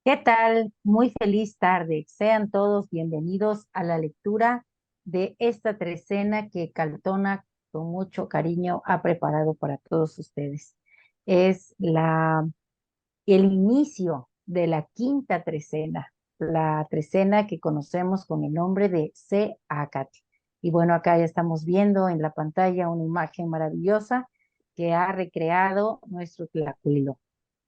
¿Qué tal? Muy feliz tarde. Sean todos bienvenidos a la lectura de esta trecena que Caltona con mucho cariño ha preparado para todos ustedes. Es el inicio de la quinta trecena, la trecena que conocemos con el nombre de Se Acati. Y bueno, acá ya estamos viendo en la pantalla una imagen maravillosa que ha recreado nuestro Tlacuilo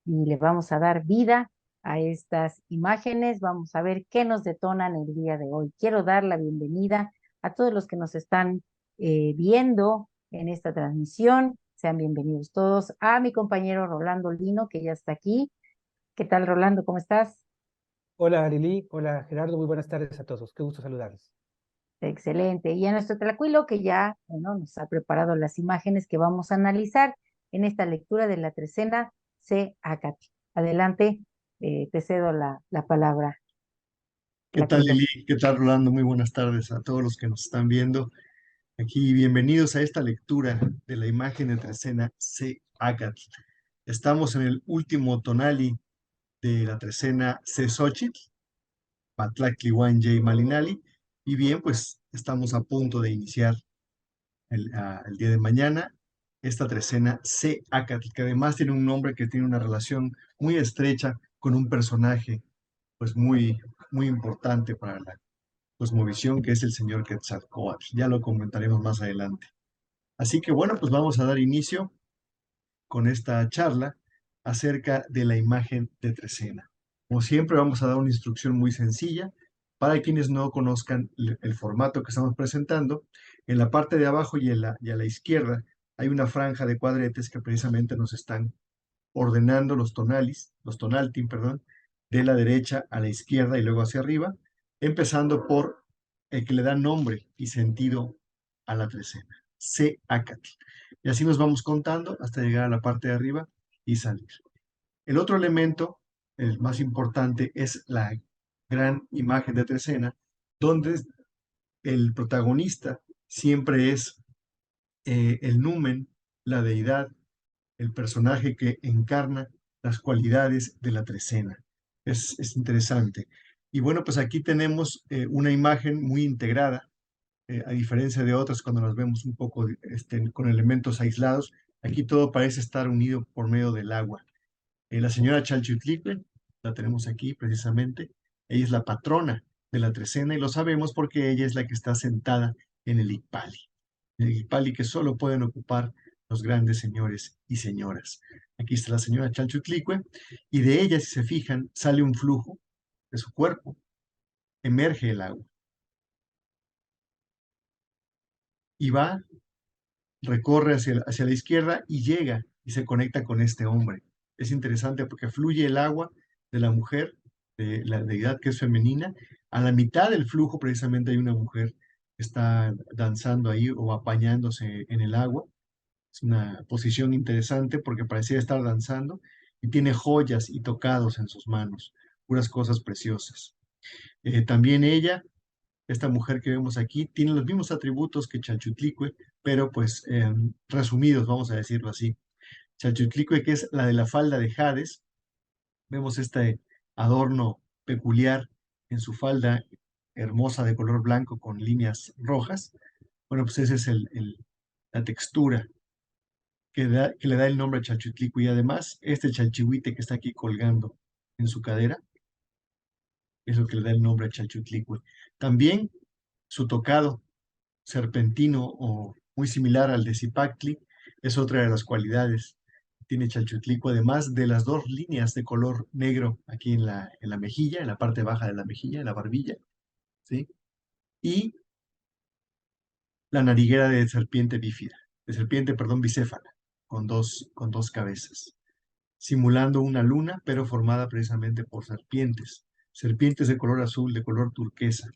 y le vamos a dar vida a estas imágenes. Vamos a ver qué nos detonan el día de hoy. Quiero dar la bienvenida a todos los que nos están viendo en esta transmisión. Sean bienvenidos todos. A mi compañero Rolando Lino, que ya está aquí. ¿Qué tal, Rolando? ¿Cómo estás? Hola Arely, hola Gerardo, muy buenas tardes a todos. Qué gusto saludarles. Excelente. Y a nuestro Tlacuilo, que ya, bueno, nos ha preparado las imágenes que vamos a analizar en esta lectura de la trecena C. Acati. Adelante, te cedo la palabra, ¿Qué tal, Tlacuilo. Lili? ¿Qué tal, Rolando? Muy buenas tardes a todos los que nos están viendo aquí. Bienvenidos a esta lectura de la imagen de trecena C. Acatl. Estamos en el último tonali de la trecena C. Xochitl, Patlactli J. Malinali. Y bien, pues estamos a punto de iniciar el día de mañana esta trecena C. Acatl, que además tiene un nombre que tiene una relación muy estrecha con un personaje pues muy importante para la cosmovisión, que es el señor Quetzalcóatl. Ya lo comentaremos más adelante. Así que bueno, pues vamos a dar inicio con esta charla acerca de la imagen de trecena. Como siempre, vamos a dar una instrucción muy sencilla para quienes no conozcan el formato que estamos presentando. En la parte de abajo y a la izquierda hay una franja de cuadretes que precisamente nos están ordenando los tonaltin, perdón, de la derecha a la izquierda y luego hacia arriba, empezando por el que le da nombre y sentido a la trecena, Acatl. Y así nos vamos contando hasta llegar a la parte de arriba y salir. El otro elemento, el más importante, es la gran imagen de trecena, donde el protagonista siempre es el numen, la deidad, el personaje que encarna las cualidades de la trecena. Es interesante. Y bueno, pues aquí tenemos una imagen muy integrada, a diferencia de otras cuando nos vemos un poco con elementos aislados. Aquí todo parece estar unido por medio del agua. La señora Chalchutlique, la tenemos aquí precisamente, ella es la patrona de la trecena y lo sabemos porque ella es la que está sentada en el Icpali. El Icpali que solo pueden ocupar los grandes señores y señoras. Aquí está la señora Chalchutlicue y de ella, si se fijan, sale un flujo de su cuerpo, emerge el agua y va, recorre hacia la izquierda y llega y se conecta con este hombre. Es interesante porque fluye el agua de la mujer, de la deidad que es femenina. A la mitad del flujo precisamente hay una mujer que está danzando ahí o apañándose en el agua. Es una posición interesante porque parecía estar danzando y tiene joyas y tocados en sus manos, puras cosas preciosas. También ella, esta mujer que vemos aquí, tiene los mismos atributos que Chalchutlicue, pero pues resumidos, vamos a decirlo así. Chalchutlicue, que es la de la falda de Hades, vemos este adorno peculiar en su falda hermosa de color blanco con líneas rojas. Bueno, pues esa es la textura que le da el nombre a Chalchutlicue y además este chalchihuite que está aquí colgando en su cadera es lo que le da el nombre a Chalchutlicue. También su tocado serpentino o muy similar al de Zipactli es otra de las cualidades que tiene Chalchutlicue, además de las dos líneas de color negro aquí en la mejilla, en la parte baja de la mejilla, en la barbilla, ¿sí? Y la nariguera de serpiente bífida, de serpiente, perdón, bicéfala, con dos cabezas, simulando una luna, pero formada precisamente por serpientes, serpientes de color azul, de color turquesa,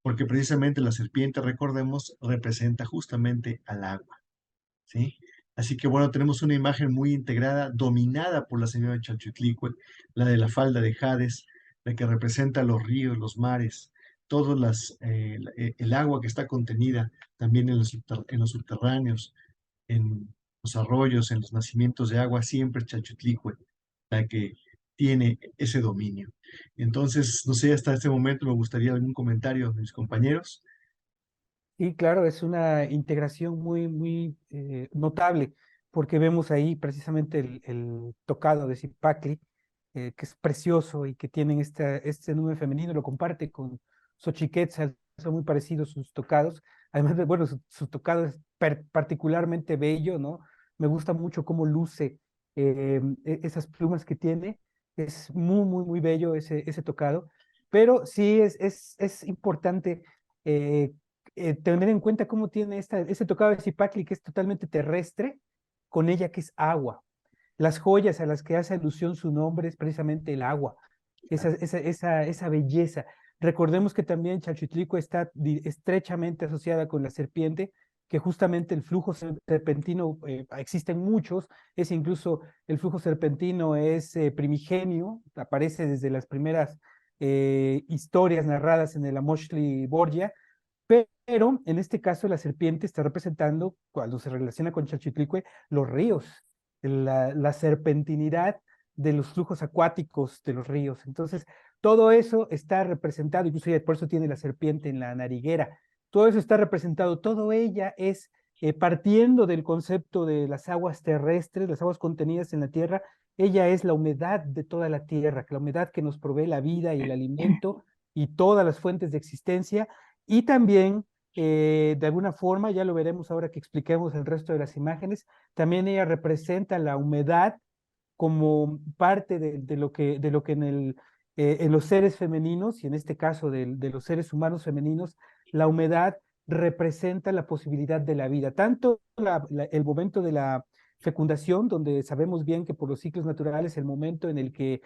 porque precisamente la serpiente, recordemos, representa justamente al agua, ¿sí? Así que bueno, tenemos una imagen muy integrada, dominada por la señora Chalchutlicue, la de la falda de Hades, la que representa los ríos, los mares, el agua que está contenida también en los subterráneos, en los arroyos, en los nacimientos de agua, siempre Chalchutlicue, la que tiene ese dominio. Entonces, no sé, hasta este momento me gustaría algún comentario de mis compañeros. Y claro, es una integración muy notable, porque vemos ahí precisamente el tocado de Zipacli, que es precioso y que tienen este número femenino, lo comparte con Xochiquetzal, son muy parecidos sus tocados. Además de, bueno, su tocado es particularmente bello, ¿no? Me gusta mucho cómo luce esas plumas que tiene. Es muy bello ese tocado. Pero sí es importante eh, tener en cuenta cómo tiene ese tocado de Zipacli que es totalmente terrestre, con ella que es agua. Las joyas a las que hace alusión su nombre es precisamente el agua, esa belleza. Recordemos que también Chalchutlico está estrechamente asociada con la serpiente, que justamente el flujo serpentino, existen muchos, es incluso el flujo serpentino es primigenio, aparece desde las primeras historias narradas en el Amoshli Borgia, pero en este caso la serpiente está representando, cuando se relaciona con Chalchitlicue, los ríos, la serpentinidad de los flujos acuáticos de los ríos. Entonces, todo eso está representado, incluso por eso tiene la serpiente en la nariguera. Todo eso está representado, todo ella es partiendo del concepto de las aguas terrestres, las aguas contenidas en la tierra, ella es la humedad de toda la tierra, la humedad que nos provee la vida y el alimento y todas las fuentes de existencia y también, de alguna forma, ya lo veremos ahora que expliquemos el resto de las imágenes, también ella representa la humedad como parte de lo que en los seres femeninos, y en este caso de los seres humanos femeninos, la humedad representa la posibilidad de la vida. Tanto el momento de la fecundación, donde sabemos bien que por los ciclos naturales, el momento en el que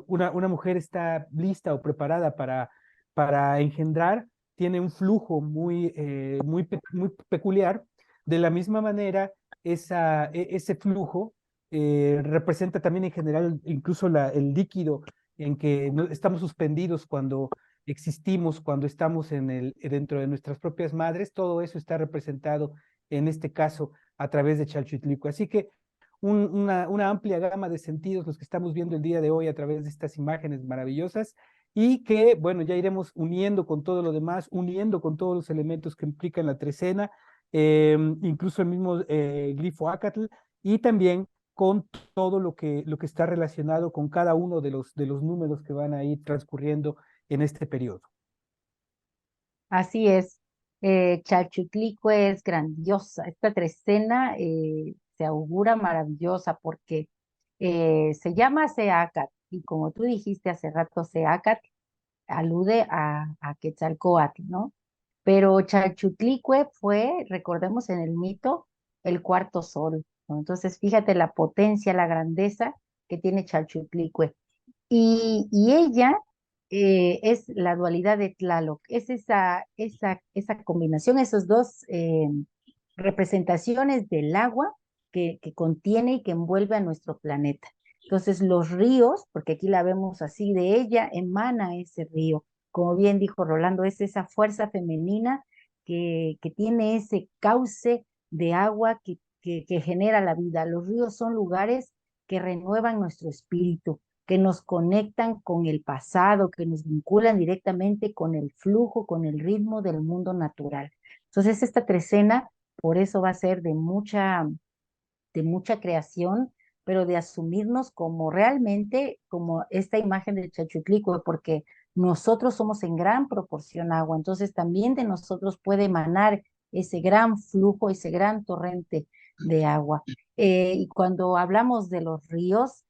una mujer está lista o preparada para engendrar, tiene un flujo muy peculiar. De la misma manera, ese flujo representa también en general incluso el líquido en que estamos suspendidos cuando existimos, cuando estamos dentro de nuestras propias madres, todo eso está representado en este caso a través de Chalchutlico. Así que una amplia gama de sentidos los que estamos viendo el día de hoy a través de estas imágenes maravillosas y que, bueno, ya iremos uniendo con todo lo demás, uniendo con todos los elementos que implican la trecena, incluso el mismo glifo Acatl, y también con todo lo que está relacionado con cada uno de los números que van a ir transcurriendo en este periodo. Así es. Chalchutlicue es grandiosa. Esta trecena se augura maravillosa porque se llama Seacat y como tú dijiste hace rato, Seacat alude a Quetzalcóatl, ¿no? Pero Chalchutlicue fue, recordemos en el mito, el cuarto sol, ¿no? Entonces, fíjate la potencia, la grandeza que tiene Chalchutlicue. Y ella es la dualidad de Tlaloc, es esa combinación, esos dos representaciones del agua que contiene y que envuelve a nuestro planeta. Entonces, los ríos, porque aquí la vemos así, de ella emana ese río. Como bien dijo Rolando, es esa fuerza femenina que tiene ese cauce de agua que genera la vida. Los ríos son lugares que renuevan nuestro espíritu, que nos conectan con el pasado, que nos vinculan directamente con el flujo, con el ritmo del mundo natural. Entonces, esta trecena, por eso va a ser de mucha creación, pero de asumirnos como realmente, como esta imagen del Chachutlicue, porque nosotros somos en gran proporción agua, entonces también de nosotros puede emanar ese gran flujo, ese gran torrente de agua. Y cuando hablamos de los ríos,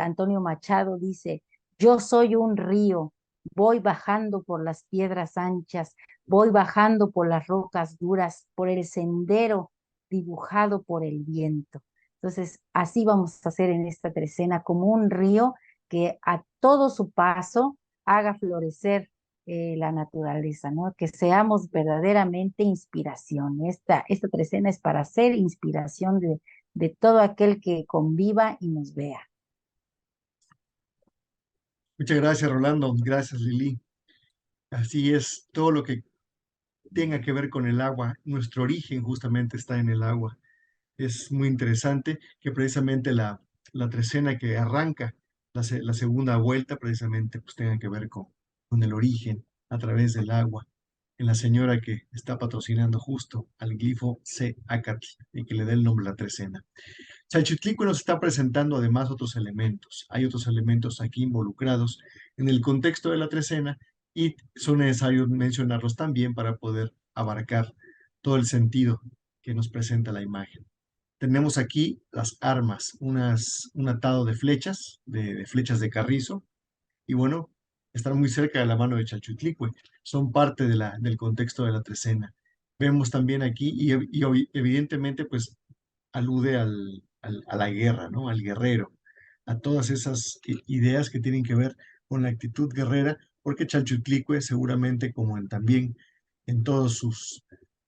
Antonio Machado dice, yo soy un río, voy bajando por las piedras anchas, voy bajando por las rocas duras, por el sendero dibujado por el viento. Entonces, así vamos a hacer en esta trecena, como un río que a todo su paso haga florecer la naturaleza, ¿no? Que seamos verdaderamente inspiración. Esta trecena es para ser inspiración de todo aquel que conviva y nos vea. Muchas gracias, Rolando. Gracias, Lili. Así es, todo lo que tenga que ver con el agua, nuestro origen justamente está en el agua. Es muy interesante que precisamente la trecena que arranca la segunda vuelta precisamente pues tenga que ver con el origen a través del agua en la señora que está patrocinando justo al glifo C-Acatl y que le dé el nombre a la trecena. Chalchutlicue nos está presentando además otros elementos. Hay otros elementos aquí involucrados en el contexto de la trecena y son necesarios mencionarlos también para poder abarcar todo el sentido que nos presenta la imagen. Tenemos aquí las armas, un atado de flechas, de flechas de carrizo, y bueno, están muy cerca de la mano de Chalchutlicue, son parte del contexto de la trecena. Vemos también aquí, evidentemente, pues alude a la guerra, ¿no? Al guerrero, a todas esas ideas que tienen que ver con la actitud guerrera, porque Chalchutlicue seguramente, como también en todas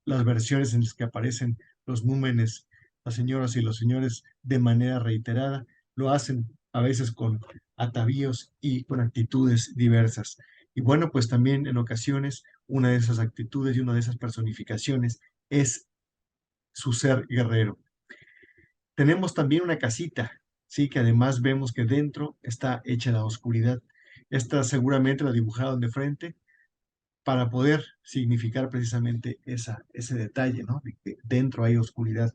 las versiones en las que aparecen los númenes, las señoras y los señores de manera reiterada, lo hacen a veces con atavíos y con actitudes diversas. Y bueno, pues también en ocasiones una de esas actitudes y una de esas personificaciones es su ser guerrero. Tenemos también una casita, sí, que además vemos que dentro está hecha la oscuridad. Esta seguramente la dibujaron de frente para poder significar precisamente ese detalle, ¿no? De que dentro hay oscuridad.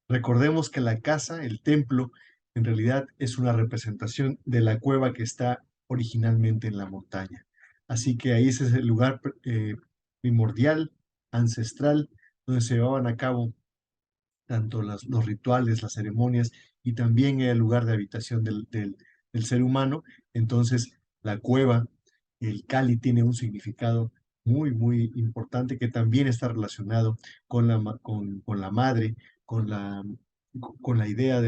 Recordemos que la casa, el templo, en realidad es una representación de la cueva que está originalmente en la montaña. Así que ahí ese es el lugar primordial, ancestral, donde se llevaban a cabo tanto los rituales, las ceremonias y también el lugar de habitación del ser humano. Entonces, la cueva, el Cali, tiene un significado muy, muy importante que también está relacionado con la madre, con la idea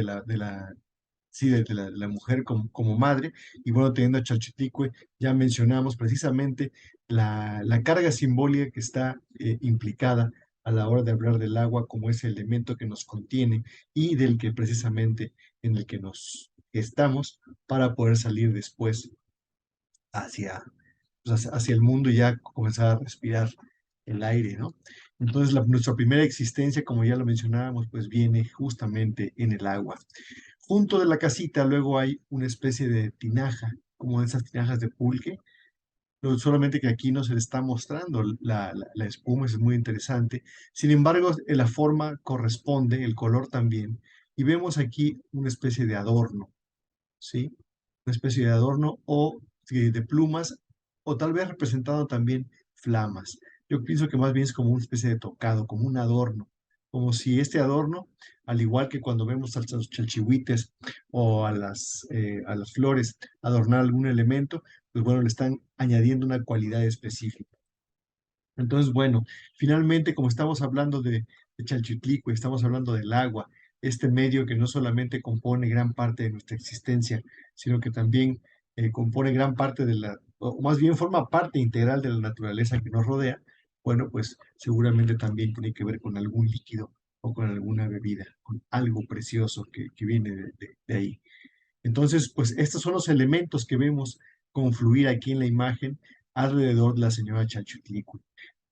sí, de la mujer como madre. Y bueno, teniendo a Chalchiticue, ya mencionamos precisamente la carga simbólica que está implicada a la hora de hablar del agua como ese elemento que nos contiene y del que precisamente en el que nos estamos para poder salir después hacia, pues, hacia el mundo y ya comenzar a respirar el aire, ¿no? Entonces, nuestra primera existencia, como ya lo mencionábamos, pues viene justamente en el agua. Junto de la casita luego hay una especie de tinaja, como esas tinajas de pulque, solamente que aquí no se le está mostrando la espuma, es muy interesante. Sin embargo, la forma corresponde, el color también, y vemos aquí una especie de adorno, ¿sí? Una especie de adorno o de plumas, o tal vez representando también flamas. Yo pienso que más bien es como una especie de tocado, como un adorno, como si este adorno, al igual que cuando vemos a los chalchihuites o a las flores adornar algún elemento, pues bueno, le están añadiendo una cualidad específica. Entonces, bueno, finalmente, como estamos hablando de Chalchitlicue, estamos hablando del agua, este medio que no solamente compone gran parte de nuestra existencia, sino que también compone gran parte o más bien forma parte integral de la naturaleza que nos rodea, bueno, pues seguramente también tiene que ver con algún líquido o con alguna bebida, con algo precioso que viene de ahí. Entonces, pues estos son los elementos que vemos confluir aquí en la imagen alrededor de la señora Chalchitlicue.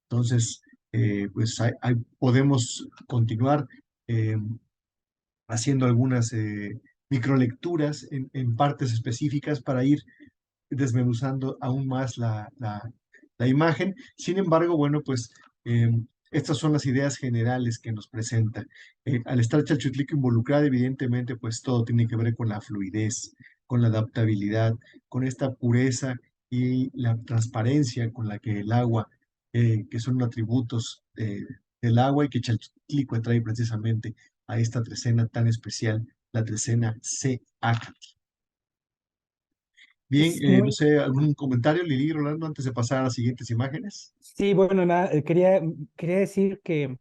Entonces, pues podemos continuar eh, haciendo algunas microlecturas en partes específicas para ir desmenuzando aún más la imagen. Sin embargo, bueno, pues estas son las ideas generales que nos presenta. Al estar Chalchutlicue involucrada, evidentemente, pues todo tiene que ver con la fluidez, con la adaptabilidad, con esta pureza y la transparencia con la que el agua, que son atributos del agua y que Chalchutlicue trae precisamente a esta trecena tan especial, la trecena C-Acatl. Bien, Es no muy, sé, ¿algún comentario, Lili, Rolando, antes de pasar a las siguientes imágenes? sí, bueno, nada, quería decir que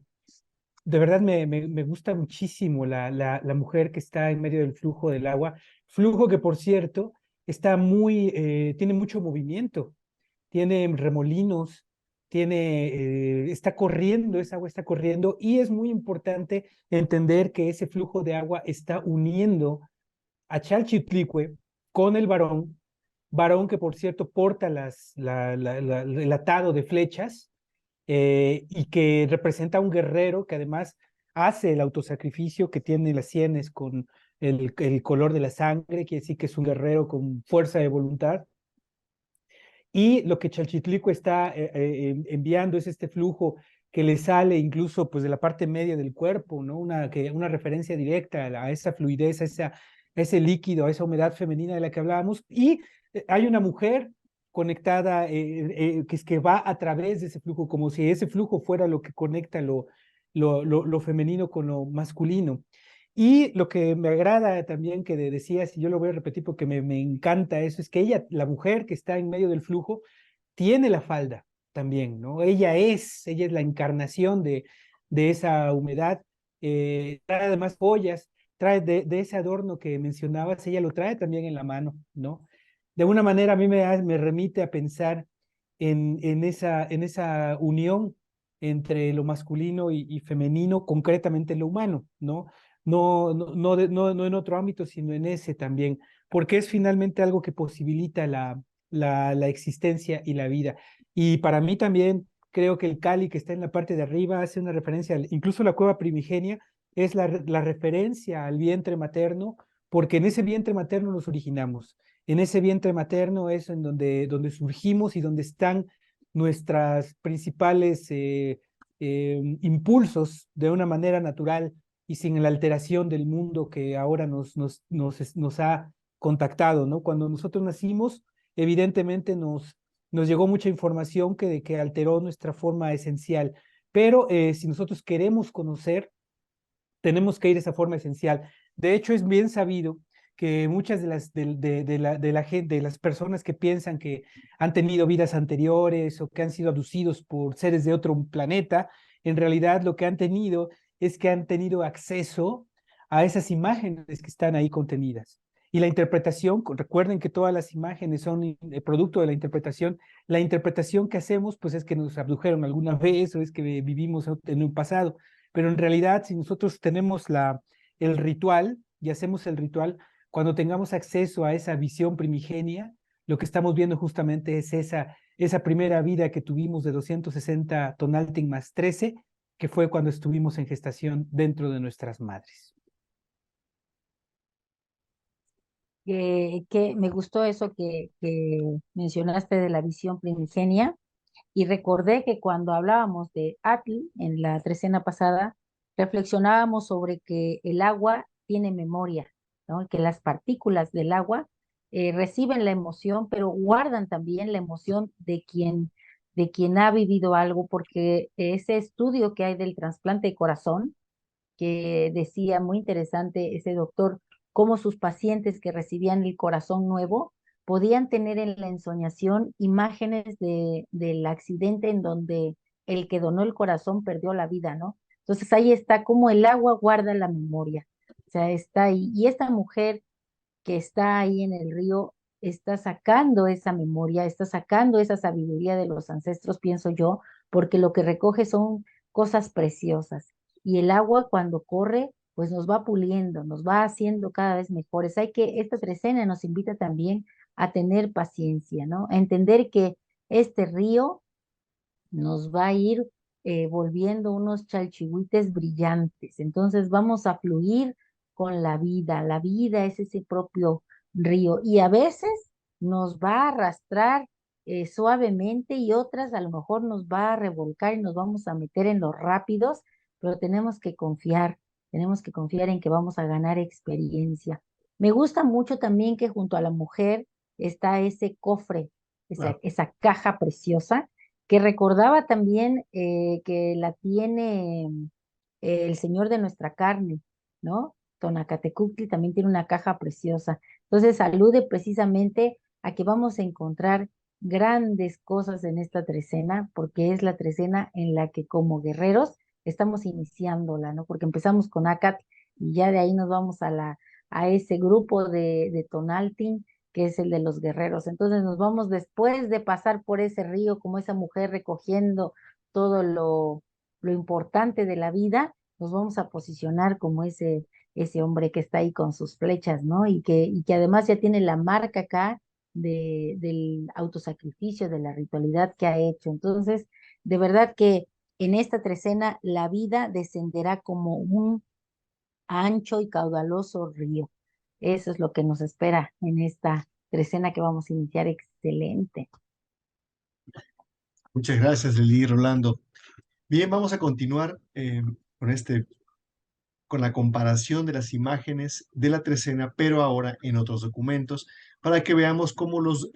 de verdad me gusta muchísimo la mujer que está en medio del flujo del agua, flujo que por cierto está tiene mucho movimiento, tiene remolinos, está corriendo, esa agua está corriendo y es muy importante entender que ese flujo de agua está uniendo a Chalchitlicue con el varón que por cierto porta el atado de flechas y que representa a un guerrero que además hace el autosacrificio, que tiene las sienes el color de la sangre, quiere decir que es un guerrero con fuerza de voluntad. Y lo que Chalchitlico está enviando es este flujo que le sale incluso pues de la parte media del cuerpo, ¿no? Una referencia directa a esa fluidez, a ese líquido, a esa humedad femenina de la que hablábamos. Y hay una mujer conectada que es que va a través de ese flujo, como si ese flujo fuera lo que conecta lo femenino con lo masculino. Y lo que me agrada también que decías, y yo lo voy a repetir porque me encanta eso, es que ella, la mujer que está en medio del flujo, tiene la falda también, ¿no? Ella es la encarnación de esa humedad, trae además joyas, trae de ese adorno que mencionabas, ella lo trae también en la mano, ¿no? De alguna manera a mí me remite a pensar en esa unión entre lo masculino y femenino, concretamente lo humano, ¿no? No en otro ámbito, sino en ese también, porque es finalmente algo que posibilita la existencia y la vida. Y para mí también creo que el Cali que está en la parte de arriba hace una referencia, incluso la cueva primigenia es la referencia al vientre materno, porque en ese vientre materno nos originamos. En ese vientre materno es en donde surgimos y donde están nuestras principales impulsos de una manera natural y sin la alteración del mundo que ahora nos ha contactado, ¿no? Cuando nosotros nacimos, evidentemente nos llegó mucha información que alteró nuestra forma esencial, pero si nosotros queremos conocer, tenemos que ir a esa forma esencial. De hecho, es bien sabido que muchas de la gente, de las personas que piensan que han tenido vidas anteriores o que han sido abducidos por seres de otro planeta, en realidad lo que han tenido es que han tenido acceso a esas imágenes que están ahí contenidas. Y la interpretación, recuerden que todas las imágenes son producto de la interpretación que hacemos pues es que nos abdujeron alguna vez o es que vivimos en un pasado, pero en realidad si nosotros tenemos el ritual y hacemos el ritual, cuando tengamos acceso a esa visión primigenia, lo que estamos viendo justamente es esa primera vida que tuvimos de 260 Tonaltin más 13, que fue cuando estuvimos en gestación dentro de nuestras madres. Que me gustó eso que mencionaste de la visión primigenia y recordé que cuando hablábamos de Atl en la trecena pasada, reflexionábamos sobre que el agua tiene memoria, ¿no? Que las partículas del agua reciben la emoción, pero guardan también la emoción de quien ha vivido algo, porque ese estudio que hay del trasplante de corazón, que decía muy interesante ese doctor, cómo sus pacientes que recibían el corazón nuevo podían tener en la ensoñación imágenes del accidente en donde el que donó el corazón perdió la vida, ¿no? Entonces ahí está como el agua guarda la memoria. O sea, está ahí. Y esta mujer que está ahí en el río está sacando esa memoria, está sacando esa sabiduría de los ancestros, pienso yo, porque lo que recoge son cosas preciosas. Y el agua cuando corre, pues nos va puliendo, nos va haciendo cada vez mejores. Esta trecena nos invita también a tener paciencia, ¿no? A entender que este río nos va a ir volviendo unos chalchihuites brillantes. Entonces vamos a fluir con la vida. La vida es ese propio río y a veces nos va a arrastrar suavemente y otras a lo mejor nos va a revolcar y nos vamos a meter en los rápidos, pero tenemos que confiar en que vamos a ganar experiencia. Me gusta mucho también que junto a la mujer está ese cofre, esa caja preciosa que recordaba también que la tiene el Señor de nuestra carne, ¿no? Tonacatecuhtli también tiene una caja preciosa. Entonces, alude precisamente a que vamos a encontrar grandes cosas en esta trecena, porque es la trecena en la que como guerreros estamos iniciándola, ¿no? Porque empezamos con Acat y ya de ahí nos vamos a ese grupo de Tonaltin que es el de los guerreros. Entonces nos vamos después de pasar por ese río, como esa mujer recogiendo todo lo importante de la vida, nos vamos a posicionar como ese hombre que está ahí con sus flechas, ¿no? Y que además ya tiene la marca acá del autosacrificio, de la ritualidad que ha hecho. Entonces, de verdad que en esta trecena la vida descenderá como un ancho y caudaloso río. Eso es lo que nos espera en esta trecena que vamos a iniciar. Excelente. Muchas gracias, Lili, Rolando. Bien, vamos a continuar con con la comparación de las imágenes de la trecena, pero ahora en otros documentos, para que veamos cómo los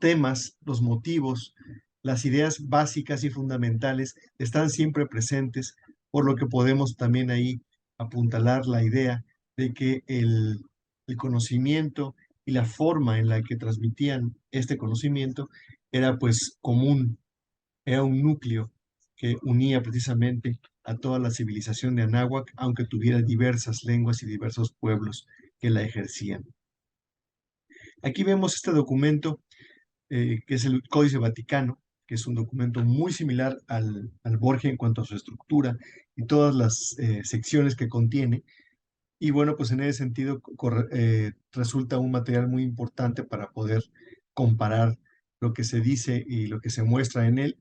temas, los motivos, las ideas básicas y fundamentales están siempre presentes, por lo que podemos también ahí apuntalar la idea de que el conocimiento y la forma en la que transmitían este conocimiento era pues común, era un núcleo que unía precisamente a toda la civilización de Anáhuac, aunque tuviera diversas lenguas y diversos pueblos que la ejercían. Aquí vemos este documento que es el Códice Vaticano, que es un documento muy similar al Borgia en cuanto a su estructura y todas las secciones que contiene. Y bueno, pues en ese sentido resulta un material muy importante para poder comparar lo que se dice y lo que se muestra en él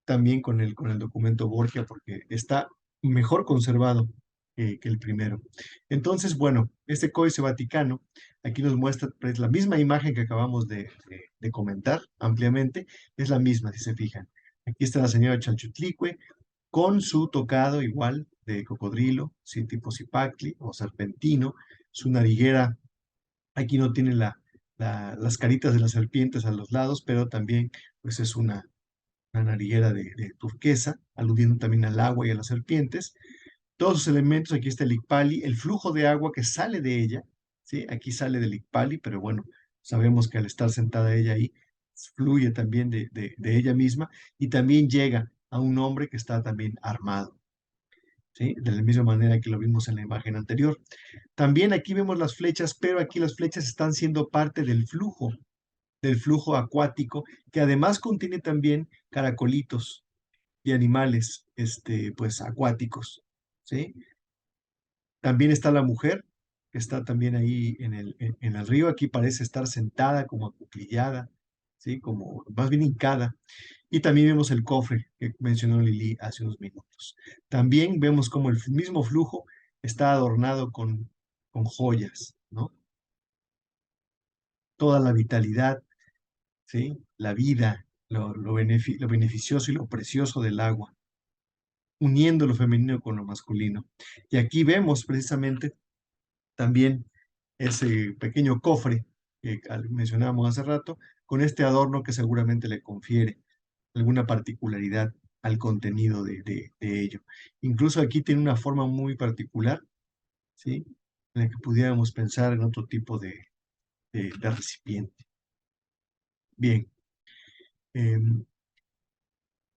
también con el documento Borgia, porque está mejor conservado que el primero. Entonces, bueno, este Códice Vaticano aquí nos muestra pues, la misma imagen que acabamos de comentar ampliamente, es la misma, si se fijan. Aquí está la señora Chalchutlicue con su tocado igual de cocodrilo, sí, tipo cipacli o serpentino, su nariguera, aquí no tiene las caritas de las serpientes a los lados, pero también pues es una nariguera de turquesa, aludiendo también al agua y a las serpientes. Todos sus elementos, aquí está el Icpali, el flujo de agua que sale de ella, ¿sí? Aquí sale del Icpali, pero bueno, sabemos que al estar sentada ella ahí, fluye también de ella misma y también llega a un hombre que está también armado, ¿sí? De la misma manera que lo vimos en la imagen anterior. También aquí vemos las flechas, pero aquí las flechas están siendo parte del flujo acuático, que además contiene también caracolitos y animales, pues, acuáticos, ¿sí? También está la mujer, que está también ahí en el río. Aquí parece estar sentada, como acuclillada, ¿sí? Como más bien hincada. Y también vemos el cofre que mencionó Lili hace unos minutos. También vemos como el mismo flujo está adornado con joyas, ¿no? Toda la vitalidad, ¿sí? La vida, lo beneficioso y lo precioso del agua, uniendo lo femenino con lo masculino. Y aquí vemos precisamente también ese pequeño cofre que mencionábamos hace rato, con este adorno que seguramente le confiere alguna particularidad al contenido de ello. Incluso aquí tiene una forma muy particular, ¿sí? En la que pudiéramos pensar en otro tipo de recipiente. Bien,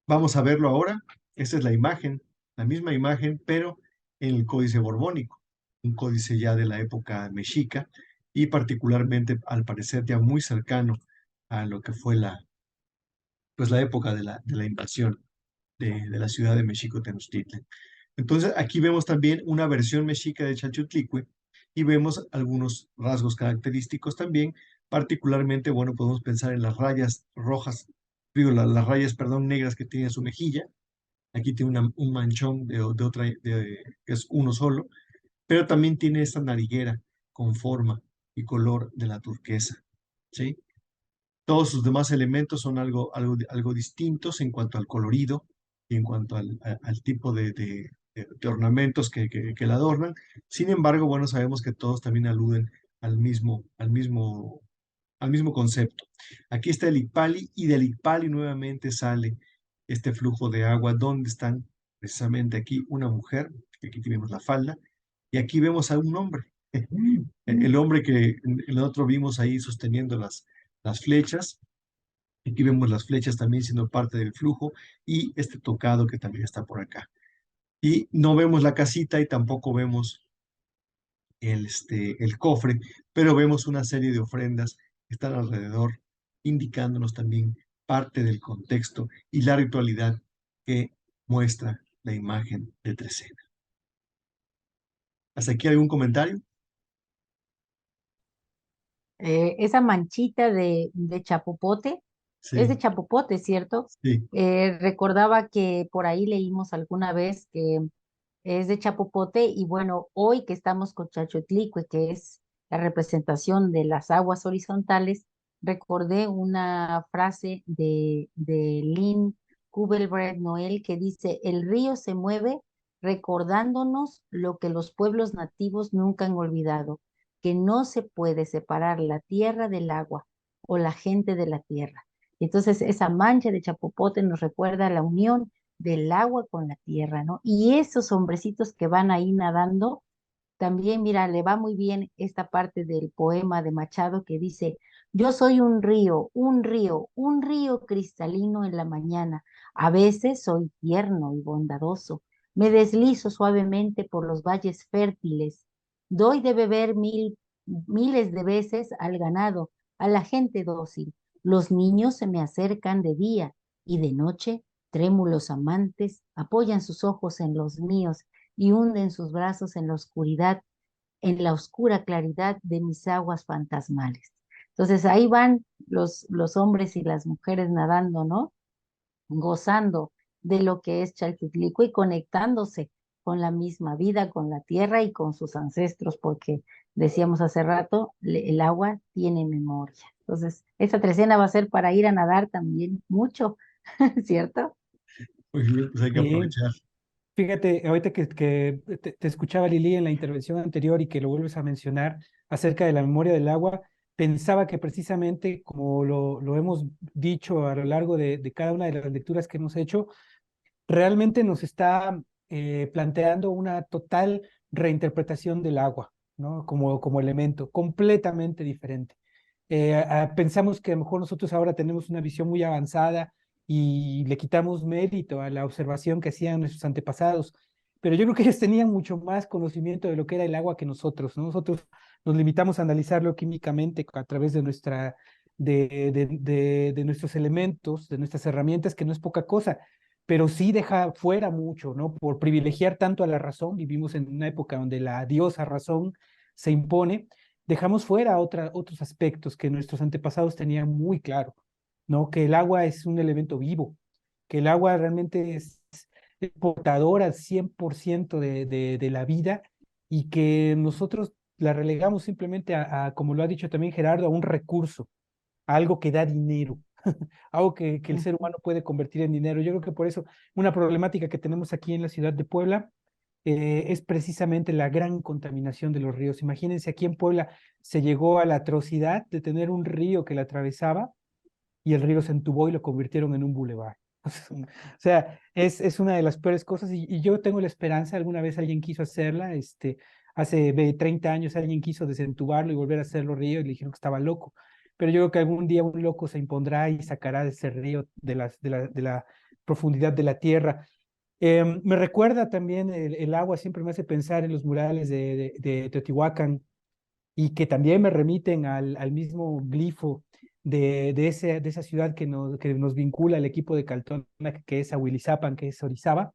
vamos a verlo ahora. Esta es la imagen, la misma imagen, pero en el Códice Borbónico, un códice ya de la época mexica y particularmente, al parecer, ya muy cercano a lo que fue pues, la época de la invasión de la ciudad de México Tenochtitlan. Entonces, aquí vemos también una versión mexica de Chalchutlicue y vemos algunos rasgos característicos también, particularmente, bueno, podemos pensar en las rayas rojas, digo, las rayas, perdón, negras que tiene en su mejilla. Aquí tiene un manchón de otra, que es uno solo, pero también tiene esta nariguera con forma y color de la turquesa, ¿sí? Todos sus demás elementos son algo distintos en cuanto al colorido y en cuanto al tipo de ornamentos que la adornan. Sin embargo, bueno, sabemos que todos también aluden al mismo concepto. Aquí está el Icpali y del Icpali nuevamente sale este flujo de agua donde están precisamente aquí una mujer, que aquí tenemos la falda, y aquí vemos a un hombre, el hombre que el otro vimos ahí sosteniendo las flechas. Aquí vemos las flechas también siendo parte del flujo y este tocado que también está por acá. Y no vemos la casita y tampoco vemos el cofre, pero vemos una serie de ofrendas que están alrededor, indicándonos también parte del contexto y la ritualidad que muestra la imagen de Trecena. ¿Hasta aquí algún comentario? Esa manchita de chapopote, es de Sí, chapopote, ¿cierto? sí, Recordaba que por ahí leímos alguna vez que es de chapopote y bueno, hoy que estamos con Chalchotlicue, que es la representación de las aguas horizontales, recordé una frase de Lynn Kubelbrett Noel que dice, el río se mueve recordándonos lo que los pueblos nativos nunca han olvidado, que no se puede separar la tierra del agua o la gente de la tierra. Entonces, esa mancha de chapopote nos recuerda la unión del agua con la tierra, ¿no? Y esos hombrecitos que van ahí nadando, también, mira, le va muy bien esta parte del poema de Machado que dice, yo soy un río, un río, un río cristalino en la mañana. A veces soy tierno y bondadoso. Me deslizo suavemente por los valles fértiles. Doy de beber miles de veces al ganado, a la gente dócil. Los niños se me acercan de día y de noche, trémulos amantes, apoyan sus ojos en los míos y hunden sus brazos en la oscura claridad de mis aguas fantasmales. Entonces ahí van los hombres y las mujeres nadando, ¿no? Gozando de lo que es Chalchutlico y conectándose con la misma vida, con la tierra y con sus ancestros, porque decíamos hace rato, el agua tiene memoria. Entonces, esta trecena va a ser para ir a nadar también mucho, ¿cierto? Muy bien, pues hay que Sí. aprovechar. Fíjate, ahorita que te escuchaba Lili en la intervención anterior y que lo vuelves a mencionar acerca de la memoria del agua, pensaba que precisamente como lo hemos dicho a lo largo de cada una de las lecturas que hemos hecho, realmente nos está planteando una total reinterpretación del agua, ¿no? Como elemento completamente diferente. Pensamos que a lo mejor nosotros ahora tenemos una visión muy avanzada y le quitamos mérito a la observación que hacían nuestros antepasados, pero yo creo que ellos tenían mucho más conocimiento de lo que era el agua que nosotros, ¿no? Nosotros nos limitamos a analizarlo químicamente a través de de nuestros elementos, de nuestras herramientas, que no es poca cosa, pero sí deja fuera mucho, ¿no? Por privilegiar tanto a la razón, vivimos en una época donde la diosa razón se impone, dejamos fuera otros aspectos que nuestros antepasados tenían muy claro, ¿no? Que el agua es un elemento vivo, que el agua realmente es portadora al 100% de la vida y que nosotros la relegamos simplemente como lo ha dicho también Gerardo, a un recurso, a algo que da dinero, algo que el ser Ujú. humano puede convertir en dinero. Yo creo que por eso una problemática que tenemos aquí en la ciudad de Puebla es precisamente la gran contaminación de los ríos. Imagínense, aquí en Puebla se llegó a la atrocidad de tener un río que la atravesaba y el río se entubó y lo convirtieron en un bulevar. O sea, es una de las peores cosas y yo tengo la esperanza, alguna vez alguien quiso hacerla, hace 30 años alguien quiso desentubarlo y volver a hacerlo río y le dijeron que estaba loco. Pero yo creo que algún día un loco se impondrá y sacará ese río de la profundidad de la tierra. Me recuerda también el agua, siempre me hace pensar en los murales de Teotihuacán y que también me remiten al mismo glifo de esa ciudad que nos vincula al equipo de Caltona, que es Ahuilizapan, que es Orizaba,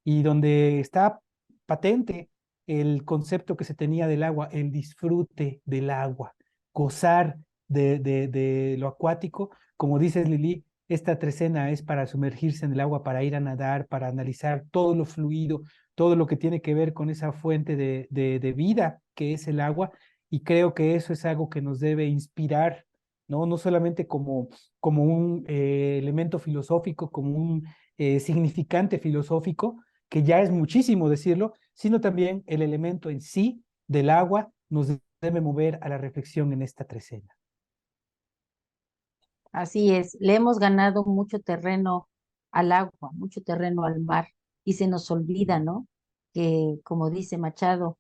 y donde está patente el concepto que se tenía del agua, el disfrute del agua, gozar de lo acuático. Como dices, Lili, esta trecena es para sumergirse en el agua, para ir a nadar, para analizar todo lo fluido, todo lo que tiene que ver con esa fuente de vida que es el agua, y creo que eso es algo que nos debe inspirar, ¿no? No solamente como un elemento filosófico, como un significante filosófico, que ya es muchísimo decirlo, sino también el elemento en sí del agua nos debe mover a la reflexión en esta trecena. Así es, le hemos ganado mucho terreno al agua, mucho terreno al mar y se nos olvida, ¿no? Que como dice Machado,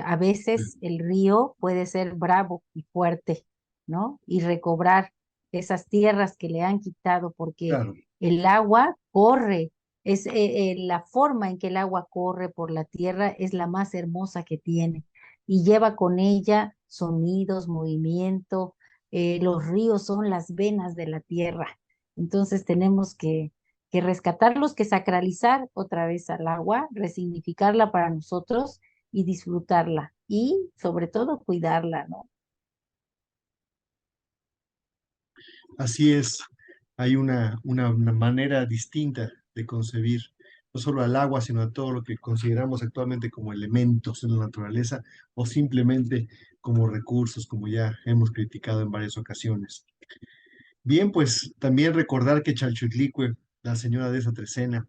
a veces el río puede ser bravo y fuerte, ¿no? Y recobrar esas tierras que le han quitado porque Claro, el agua corre, la forma en que el agua corre por la tierra es la más hermosa que tiene y lleva con ella sonidos, movimiento, los ríos son las venas de la tierra. Entonces tenemos que rescatarlos, que sacralizar otra vez al agua, resignificarla para nosotros y disfrutarla. Y sobre todo cuidarla, ¿no? así es. Hay una manera distinta de concebir no solo al agua, sino a todo lo que consideramos actualmente como elementos en la naturaleza o simplemente como recursos, como ya hemos criticado en varias ocasiones. Bien, pues también recordar que Chalchutlicue, la señora de esa trecena,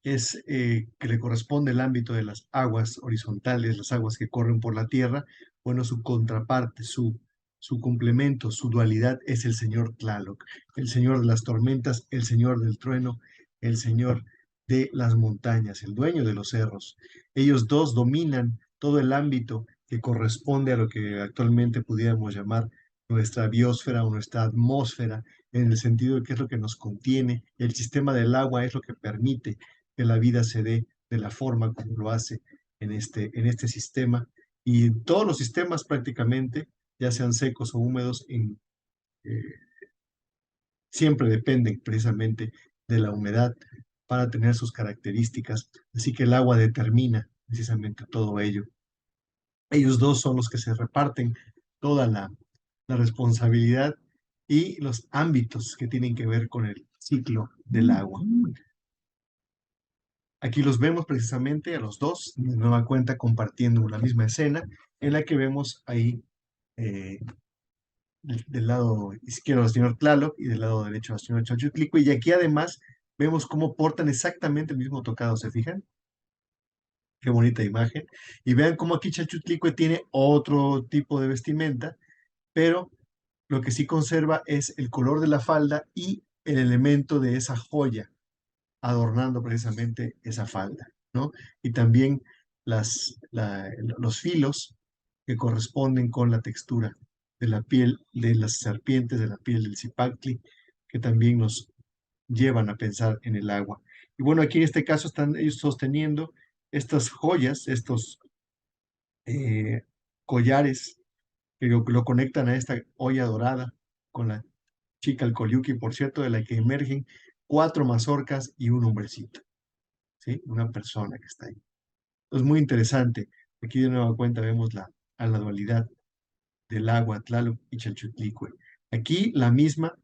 es que le corresponde el ámbito de las aguas horizontales, las aguas que corren por la tierra. Bueno, su contraparte, su complemento, su dualidad es el señor Tlaloc, el señor de las tormentas, el señor del trueno, el señor de las montañas, el dueño de los cerros. Ellos dos dominan todo el ámbito que corresponde a lo que actualmente pudiéramos llamar nuestra biosfera o nuestra atmósfera, en el sentido de que es lo que nos contiene. El sistema del agua es lo que permite que la vida se dé de la forma como lo hace en este sistema. Y todos los sistemas prácticamente, ya sean secos o húmedos, eh, siempre dependen precisamente de la humedad para tener sus características. Así que el agua determina precisamente todo ello. Ellos dos son los que se reparten toda la responsabilidad y los ámbitos que tienen que ver con el ciclo del agua. Aquí los vemos precisamente a los dos, de nueva cuenta, compartiendo la misma escena, en la que vemos ahí eh, del lado izquierdo al señor Tlaloc y del lado derecho al señor Chalchutlicue. Y aquí además vemos cómo portan exactamente el mismo tocado, ¿se fijan? Qué bonita imagen. Y vean cómo aquí Chalchutlicue tiene otro tipo de vestimenta, pero lo que sí conserva es el color de la falda y el elemento de esa joya adornando precisamente esa falda, ¿no? Y también los filos que corresponden con la textura de la piel de las serpientes, de la piel del cipactli, que también nos llevan a pensar en el agua. Y bueno, aquí en este caso están ellos sosteniendo estas joyas, estos eh, collares que lo conectan a esta olla dorada con la chica Alcoyuki, por cierto, de la que emergen 4 mazorcas y un hombrecito. ¿Sí? Una persona que está ahí. Es muy interesante. Aquí de nueva cuenta vemos a la dualidad del agua, Tlaloc y Chalchutlicue. Aquí la misma,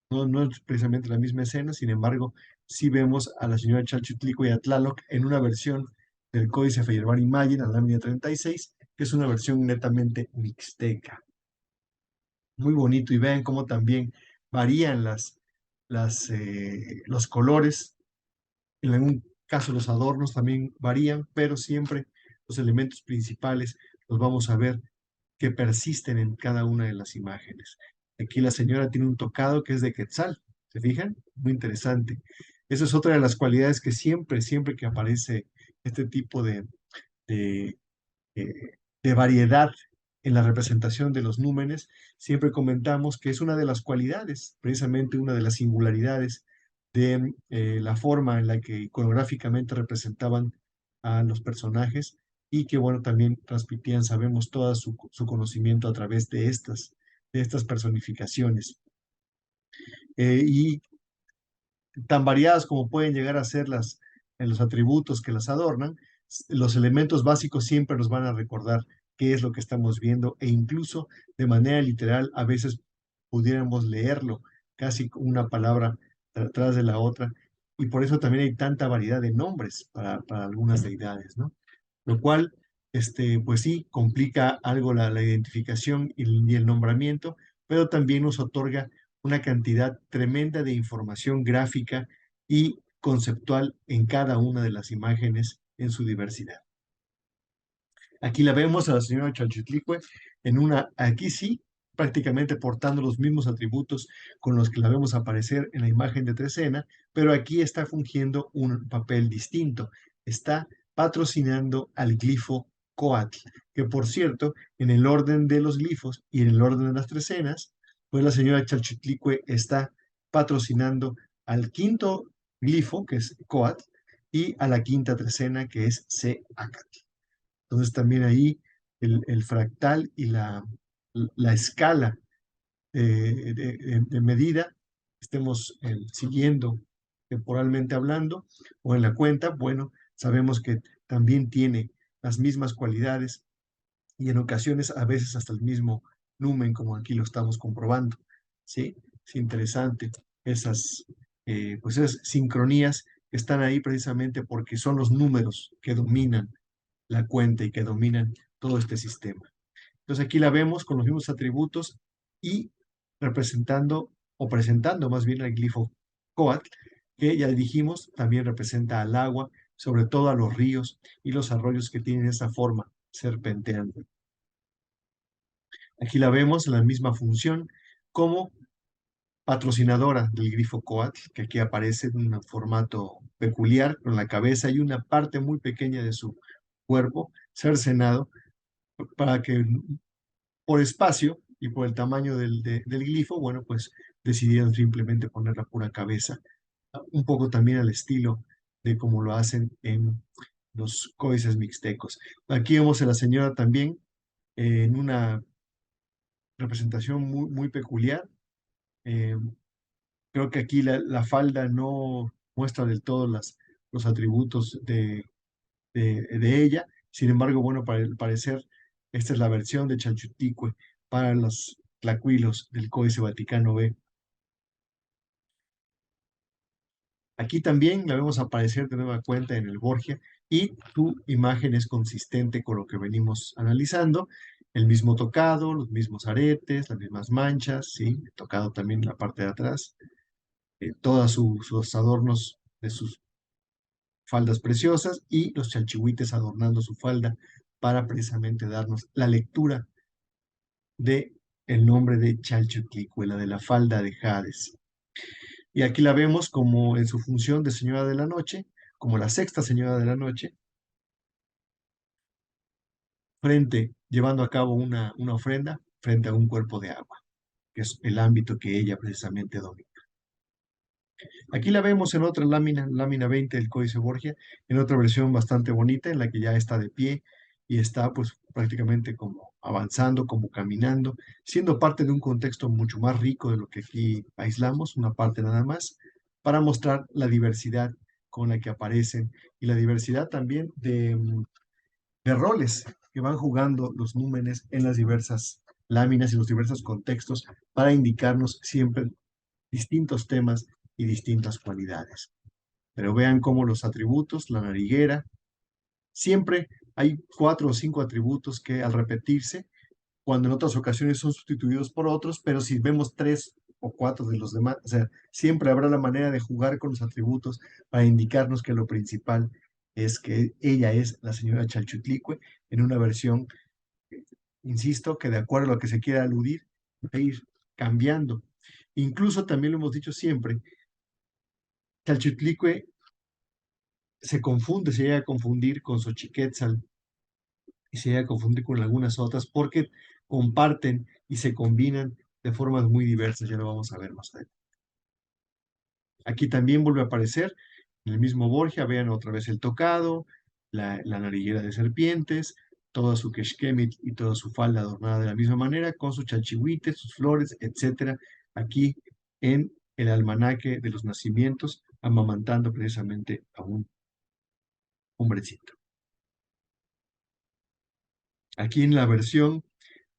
no es precisamente la misma escena, sin embargo, sí vemos a la señora Chalchutlicue y a Tlaloc en una versión del Códice Feyerabad Mayen, a la lámina 36, que es una versión netamente mixteca. Muy bonito, y vean cómo también varían los colores. En algún caso los adornos también varían, pero siempre los elementos principales los vamos a ver que persisten en cada una de las imágenes. Aquí la señora tiene un tocado que es de quetzal, ¿se fijan? Muy interesante. Esa es otra de las cualidades que siempre que aparece este tipo de, eh, de variedad en la representación de los númenes, siempre comentamos que es una de las cualidades, precisamente una de las singularidades de la forma en la que iconográficamente representaban a los personajes y que, bueno, también transmitían, sabemos, todo su conocimiento a través de estas personificaciones. Y tan variadas como pueden llegar a ser en los atributos que las adornan, los elementos básicos siempre nos van a recordar qué es lo que estamos viendo e incluso de manera literal a veces pudiéramos leerlo casi una palabra detrás de la otra y por eso también hay tanta variedad de nombres para algunas deidades, ¿no? Lo cual, pues sí, complica algo la identificación y el nombramiento, pero también nos otorga una cantidad tremenda de información gráfica y conceptual en cada una de las imágenes en su diversidad. Aquí la vemos a la señora Chalchutlicue aquí sí, prácticamente portando los mismos atributos con los que la vemos aparecer en la imagen de Trecena, pero aquí está fungiendo un papel distinto. Está patrocinando al glifo Coatl, que por cierto, en el orden de los glifos y en el orden de las trecenas, pues la señora Chalchutlicue está patrocinando al quinto glifo, que es Coatl, y a la quinta trecena, que es Seacatl. Entonces también ahí el fractal y la escala de medida, estemos siguiendo temporalmente hablando o en la cuenta, bueno, sabemos que también tiene las mismas cualidades y en ocasiones a veces hasta el mismo numen, como aquí lo estamos comprobando. ¿Sí? Es interesante pues esas sincronías están ahí precisamente porque son los números que dominan la cuenta y que dominan todo este sistema. Entonces aquí la vemos con los mismos atributos y representando o presentando más bien el glifo Coatl, que ya dijimos también representa al agua, sobre todo a los ríos y los arroyos que tienen esa forma serpenteante. Aquí la vemos en la misma función como patrocinadora del grifo Coatl, que aquí aparece en un formato peculiar, con la cabeza y una parte muy pequeña de su cuerpo cercenado, para que por espacio y por el tamaño del glifo, bueno, pues decidieron simplemente poner la pura cabeza, un poco también al estilo de como lo hacen en los códices mixtecos. Aquí vemos a la señora también en una representación muy peculiar. Eh, Creo que aquí la falda no muestra del todo los atributos de ella. Sin embargo, bueno, para el parecer, esta es la versión de Chalchuticue para los tlacuilos del Códice Vaticano B. Aquí también la vemos aparecer de nueva cuenta en el Borgia y su imagen es consistente con lo que venimos analizando. El mismo tocado, los mismos aretes, las mismas manchas, ¿sí? Tocado también en la parte de atrás. Todos sus adornos de sus faldas preciosas y los chalchihuites adornando su falda para precisamente darnos la lectura de el nombre de Chalchutlicue, la de la falda de Hades. Y aquí la vemos como en su función de Señora de la Noche, como la sexta Señora de la Noche, llevando a cabo una ofrenda frente a un cuerpo de agua, que es el ámbito que ella precisamente domina. Aquí la vemos en otra lámina, lámina 20 del Códice Borgia, en otra versión bastante bonita, en la que ya está de pie y está pues prácticamente como avanzando, como caminando, siendo parte de un contexto mucho más rico de lo que aquí aislamos, una parte nada más, para mostrar la diversidad con la que aparecen y la diversidad también de roles que van jugando los númenes en las diversas láminas y los diversos contextos para indicarnos siempre distintos temas y distintas cualidades. Pero vean cómo los atributos, la nariguera, siempre hay 4 o 5 atributos que al repetirse, cuando en otras ocasiones son sustituidos por otros, pero si vemos 3 o 4 de los demás, o sea, siempre habrá la manera de jugar con los atributos para indicarnos que lo principal es que ella es la señora Chalchutlicue en una versión, insisto, que de acuerdo a lo que se quiera aludir, va a ir cambiando. Incluso también lo hemos dicho siempre, Chalchutlicue se confunde, se llega a confundir con Xochiquetzal y se llega a confundir con algunas otras porque comparten y se combinan de formas muy diversas, ya lo vamos a ver más adelante. Aquí también vuelve a aparecer en el mismo Borgia, vean otra vez el tocado, la nariguera de serpientes, toda su quexquemit y toda su falda adornada de la misma manera, con sus chalchihuites, sus flores, etcétera, aquí en el almanaque de los nacimientos, amamantando precisamente a un hombrecito. Aquí en la versión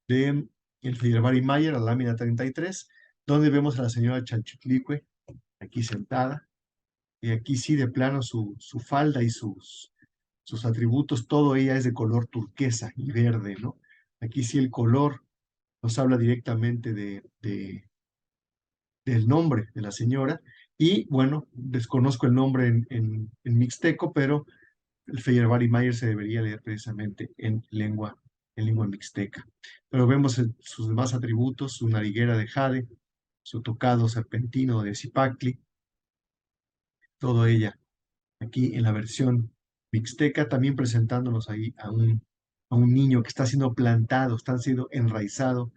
de el Feyerabad Mayer, la lámina 33, donde vemos a la señora Chalchutlicue aquí sentada, y aquí sí de plano su falda y sus atributos, todo ella es de color turquesa y verde, ¿no? Aquí sí el color nos habla directamente del nombre de la señora, y bueno, desconozco el nombre en mixteco, pero el Feyerabad Mayer se debería leer precisamente en lengua mixteca. Pero vemos sus demás atributos, su nariguera de jade, su tocado serpentino de Zipacli, todo ella aquí en la versión mixteca, también presentándonos ahí a un niño que está siendo plantado, está siendo enraizado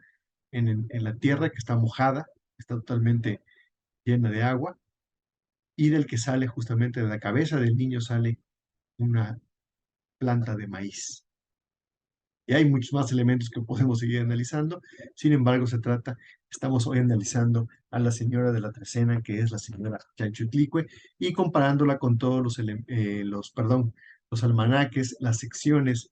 en la tierra que está mojada, está totalmente llena de agua, y del que sale justamente de la cabeza del niño sale una planta de maíz. Y hay muchos más elementos que podemos seguir analizando. Sin embargo, estamos hoy analizando a la señora de la trecena, que es la señora Chalchutlicue, y comparándola con todos los almanaques, las secciones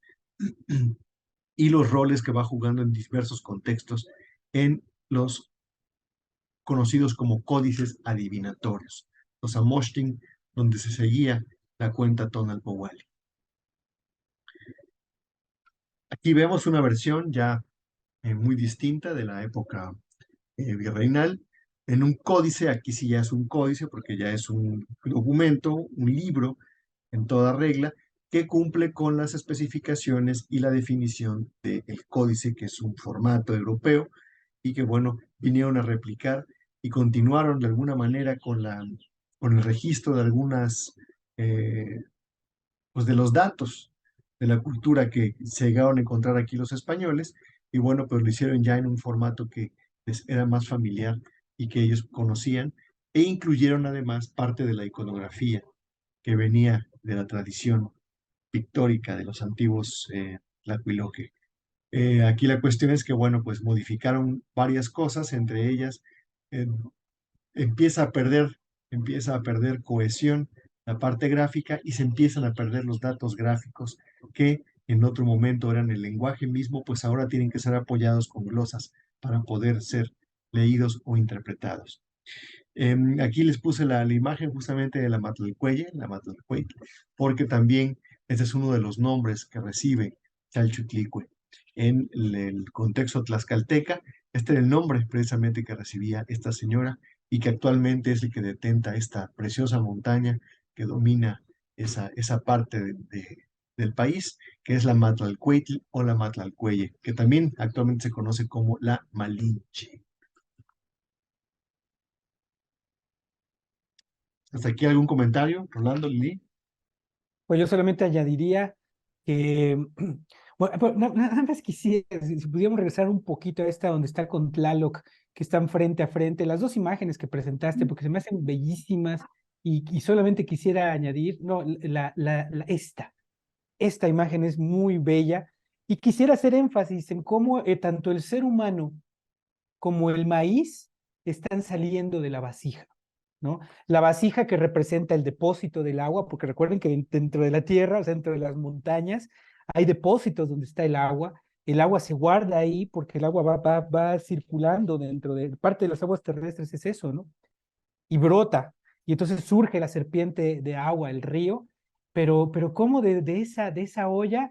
y los roles que va jugando en diversos contextos en los conocidos como códices adivinatorios. Los Amoshtin donde se seguía la cuenta Tonalpowali. Aquí vemos una versión ya muy distinta de la época virreinal, en un códice. Aquí sí ya es un códice porque ya es un documento, un libro en toda regla, que cumple con las especificaciones y la definición del códice, que es un formato europeo, y que, bueno, vinieron a replicar y continuaron de alguna manera con el registro de algunas, pues de los datos de la cultura que se llegaron a encontrar aquí los españoles, y bueno, pues lo hicieron ya en un formato que les era más familiar y que ellos conocían, e incluyeron además parte de la iconografía que venía de la tradición pictórica de los antiguos Tlahuiloque. Aquí la cuestión es que, bueno, pues modificaron varias cosas, entre ellas eh, empieza a perder, empieza a perder cohesión la parte gráfica y se empiezan a perder los datos gráficos que en otro momento eran el lenguaje mismo, pues ahora tienen que ser apoyados con glosas para poder ser leídos o interpretados. Aquí les puse la imagen justamente de la Matlalcueye, porque también ese es uno de los nombres que recibe Chalchutlicue. En el contexto tlaxcalteca, este era el nombre precisamente que recibía esta señora y que actualmente es el que detenta esta preciosa montaña que domina esa parte del país, que es la Matlalcueytl o la Matlalcueye, que también actualmente se conoce como la Malinche. ¿Hasta aquí algún comentario, Rolando, Lili? Pues yo solamente añadiría que, bueno, pues, nada más quisiera, si pudiéramos regresar un poquito a esta donde está con Tlaloc, que están frente a frente, las dos imágenes que presentaste, porque se me hacen bellísimas, y solamente quisiera añadir, no, esta imagen es muy bella, y quisiera hacer énfasis en cómo tanto el ser humano como el maíz están saliendo de la vasija, ¿no? La vasija que representa el depósito del agua, porque recuerden que dentro de la tierra, o sea, dentro de las montañas, hay depósitos donde está el agua se guarda ahí porque el agua va circulando dentro de parte de las aguas terrestres, es eso, ¿no? Y brota, y entonces surge la serpiente de agua, el río, pero cómo de esa olla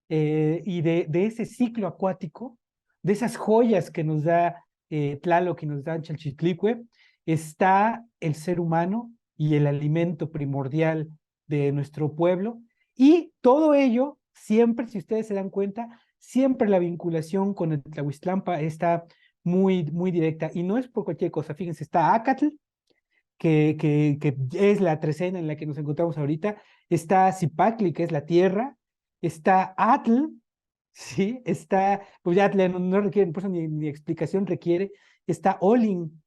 y de ese ciclo acuático, de esas joyas que nos da Tlaloc, que nos da Chalchitlicue, está el ser humano y el alimento primordial de nuestro pueblo, y todo ello, siempre, si ustedes se dan cuenta, siempre la vinculación con el Tlahuistlampa está muy directa, y no es por cualquier cosa. Fíjense, está Acatl, que es la trecena en la que nos encontramos ahorita, está Zipacli, que es la tierra, está Atl, ¿sí? Está, pues ya no requiere, por eso ni explicación requiere, está Olin,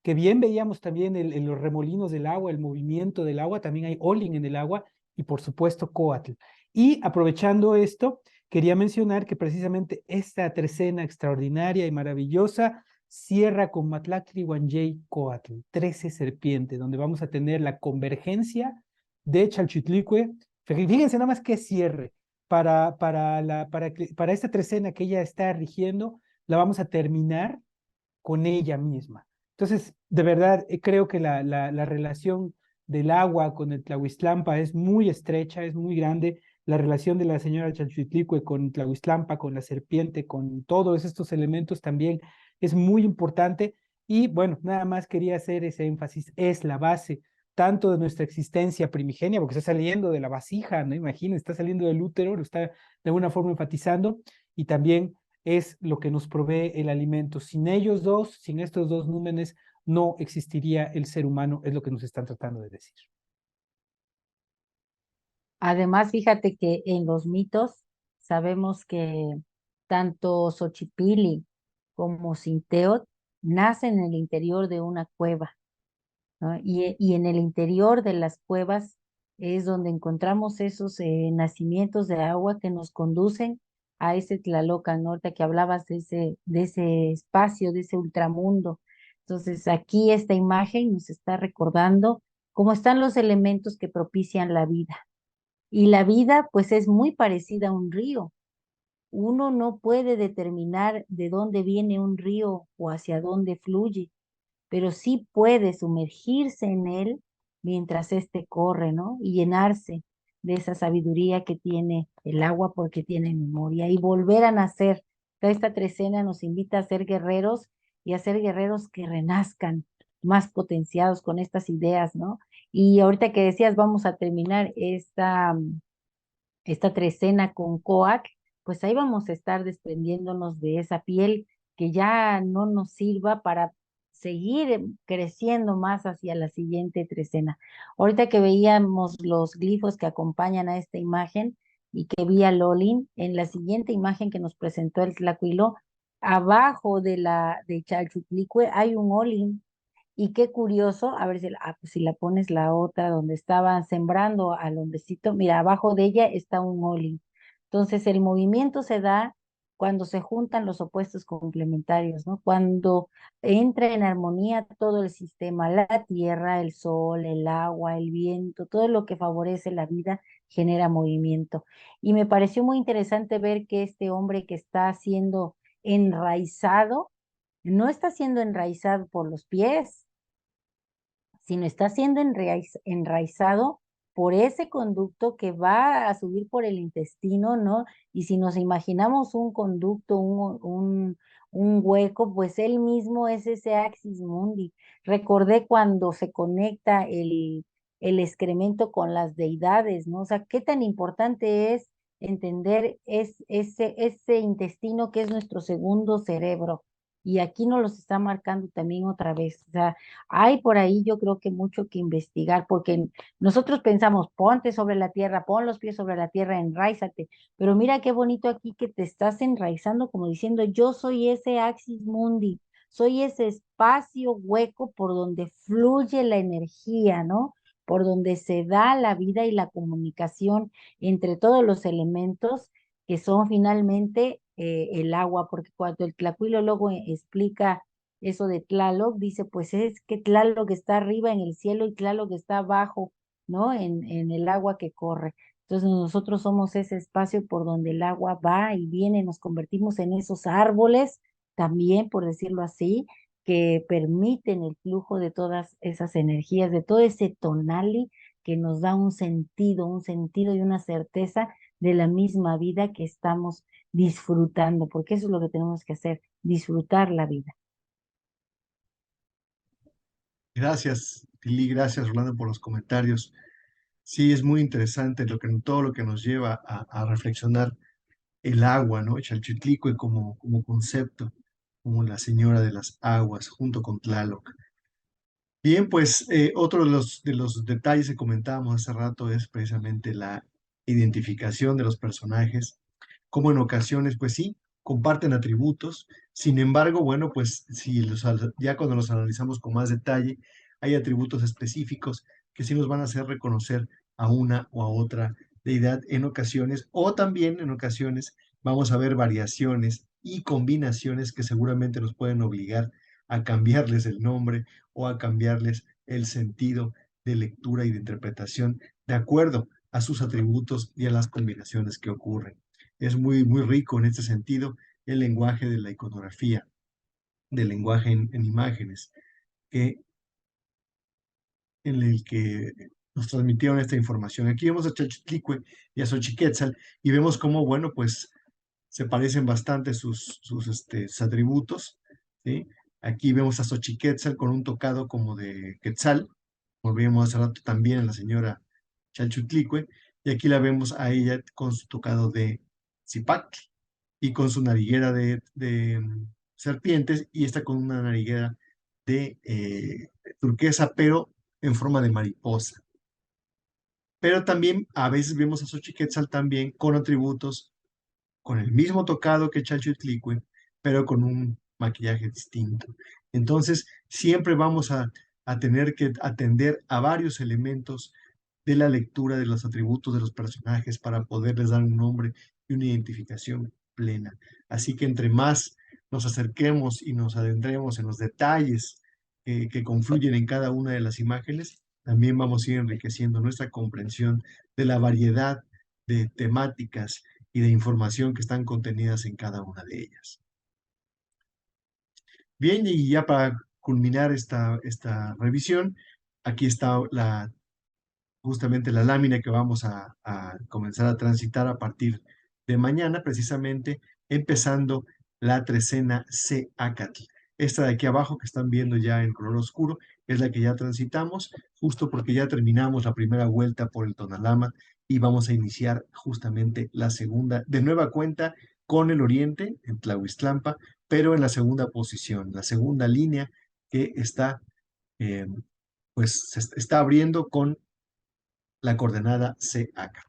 que bien veíamos también en los remolinos del agua, el movimiento del agua, también hay Olin en el agua, y por supuesto Coatl. Y aprovechando esto, quería mencionar que precisamente esta trecena extraordinaria y maravillosa cierra con Matlactli Huanjay Coatl, 13 serpientes, donde vamos a tener la convergencia de Chalchitlicue. Fíjense nada más que cierre. Para esta trecena que ella está rigiendo, la vamos a terminar con ella misma. Entonces, de verdad, creo que la relación del agua con el Tlahuistlampa es muy estrecha, es muy grande. La relación de la señora Chalchitlicue con Tlahuistlampa, con la serpiente, con todos estos elementos también es muy importante. Y bueno, nada más quería hacer ese énfasis, es la base tanto de nuestra existencia primigenia, porque está saliendo de la vasija, ¿no? Imagínense, está saliendo del útero, lo está de alguna forma enfatizando, y también es lo que nos provee el alimento. Sin ellos dos, sin estos dos númenes, no existiría el ser humano, es lo que nos están tratando de decir. Además, fíjate que en los mitos sabemos que tanto Xochipilli como Sinteot nacen en el interior de una cueva, ¿no? Y en el interior de las cuevas es donde encontramos esos nacimientos de agua que nos conducen a ese Tlaloc Norte que hablabas de ese espacio, de ese ultramundo. Entonces, aquí esta imagen nos está recordando cómo están los elementos que propician la vida. Y la vida, pues, es muy parecida a un río. Uno no puede determinar de dónde viene un río o hacia dónde fluye, pero sí puede sumergirse en él mientras éste corre, ¿no? Y llenarse de esa sabiduría que tiene el agua porque tiene memoria y volver a nacer. Esta trecena nos invita a ser guerreros y a ser guerreros que renazcan más potenciados con estas ideas, ¿no? Y ahorita que decías, vamos a terminar esta trecena con Coac, pues ahí vamos a estar desprendiéndonos de esa piel que ya no nos sirva para seguir creciendo más hacia la siguiente trecena. Ahorita que veíamos los glifos que acompañan a esta imagen y que vi a Lolin, en la siguiente imagen que nos presentó el Tlacuilo, abajo de la de Chalchutlicue hay un Olin y qué curioso, a ver pues si la pones la otra donde estaban sembrando al hombrecito, mira, abajo de ella está un oli. Entonces el movimiento se da cuando se juntan los opuestos complementarios, ¿no? Cuando entra en armonía todo el sistema, la tierra, el sol, el agua, el viento, todo lo que favorece la vida genera movimiento. Y me pareció muy interesante ver que este hombre que está siendo enraizado, no está siendo enraizado por los pies, sino está siendo enraizado por ese conducto que va a subir por el intestino, ¿no? Y si nos imaginamos un conducto, un hueco, pues él mismo es ese axis mundi. Recordé cuando se conecta el excremento con las deidades, ¿no? O sea, qué tan importante es entender ese intestino que es nuestro segundo cerebro. Y aquí nos los está marcando también otra vez. O sea, hay por ahí yo creo que mucho que investigar, porque nosotros pensamos, ponte sobre la tierra, pon los pies sobre la tierra, enraízate, pero mira qué bonito aquí que te estás enraizando como diciendo, yo soy ese axis mundi, soy ese espacio hueco por donde fluye la energía, ¿no? Por donde se da la vida y la comunicación entre todos los elementos que son finalmente el agua, porque cuando el Tlacuilo luego explica eso de Tlaloc, dice, pues es que Tlaloc está arriba en el cielo y Tlaloc está abajo, ¿no? En el agua que corre. Entonces nosotros somos ese espacio por donde el agua va y viene, nos convertimos en esos árboles también, por decirlo así, que permiten el flujo de todas esas energías, de todo ese tonali que nos da un sentido y una certeza de la misma vida que estamos disfrutando, porque eso es lo que tenemos que hacer, disfrutar la vida. Gracias, Pili, gracias, Rolando, por los comentarios. Sí, es muy interesante todo lo que nos lleva a reflexionar el agua, ¿no? Chalchitlicue como concepto, como la señora de las aguas, junto con Tlaloc. Bien, pues otro de los detalles que comentábamos hace rato es precisamente la identificación de los personajes, como en ocasiones, pues sí, comparten atributos. Sin embargo, bueno, pues si ya cuando los analizamos con más detalle, hay atributos específicos que sí nos van a hacer reconocer a una o a otra deidad en ocasiones, o también en ocasiones vamos a ver variaciones y combinaciones que seguramente nos pueden obligar a cambiarles el nombre o a cambiarles el sentido de lectura y de interpretación de acuerdo a sus atributos y a las combinaciones que ocurren. Es muy, muy rico en este sentido el lenguaje de la iconografía, del lenguaje en imágenes, que, en el que nos transmitieron esta información. Aquí vemos a Chachitlicue y a Xochiquetzal y vemos cómo, bueno, pues se parecen bastante sus atributos, ¿sí? Aquí vemos a Xochiquetzal con un tocado como de Quetzal, como vimos hace rato también en la señora Chalchutlicue, y aquí la vemos a ella con su tocado de Zipac y con su nariguera de serpientes, y esta con una nariguera de turquesa, pero en forma de mariposa. Pero también a veces vemos a Xochiquetzal también con atributos, con el mismo tocado que Chalchutlicue, pero con un maquillaje distinto. Entonces, siempre vamos a tener que atender a varios elementos de la lectura de los atributos de los personajes para poderles dar un nombre y una identificación plena. Así que entre más nos acerquemos y nos adentremos en los detalles que confluyen en cada una de las imágenes, también vamos a ir enriqueciendo nuestra comprensión de la variedad de temáticas y de información que están contenidas en cada una de ellas. Bien, y ya para culminar esta revisión, Aquí está justamente la lámina que vamos a comenzar a transitar a partir de mañana, precisamente empezando la trecena Seacatl. Esta de aquí abajo que están viendo ya en color oscuro es la que ya transitamos, justo porque ya terminamos la primera vuelta por el Tonalama y vamos a iniciar justamente la segunda, de nueva cuenta, con el oriente, en Tlahuistlampa, pero en la segunda posición, la segunda línea que está, eh, pues, se está abriendo con la coordenada CACA.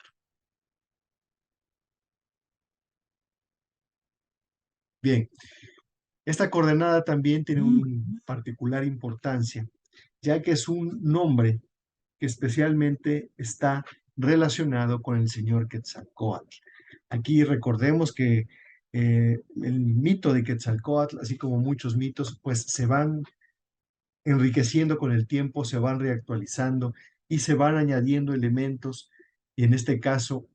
Bien, esta coordenada también tiene una particular importancia, ya que es un nombre que especialmente está relacionado con el señor Quetzalcóatl. Aquí recordemos que el mito de Quetzalcóatl, así como muchos mitos, pues se van enriqueciendo con el tiempo, se van reactualizando y se van añadiendo elementos, y en este caso,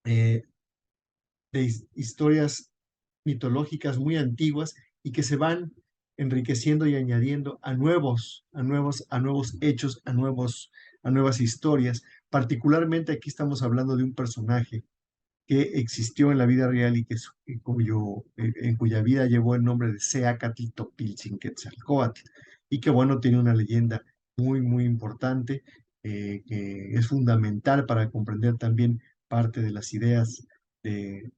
eh, de historias mitológicas muy antiguas y que se van enriqueciendo y añadiendo a nuevos hechos, a nuevas historias. Particularmente aquí estamos hablando de un personaje que existió en la vida real y en cuya vida llevó el nombre de Seacatl Topiltzin-Quetzalcóatl, y que bueno, tiene una leyenda muy, muy importante, que es fundamental para comprender también parte de las ideas de,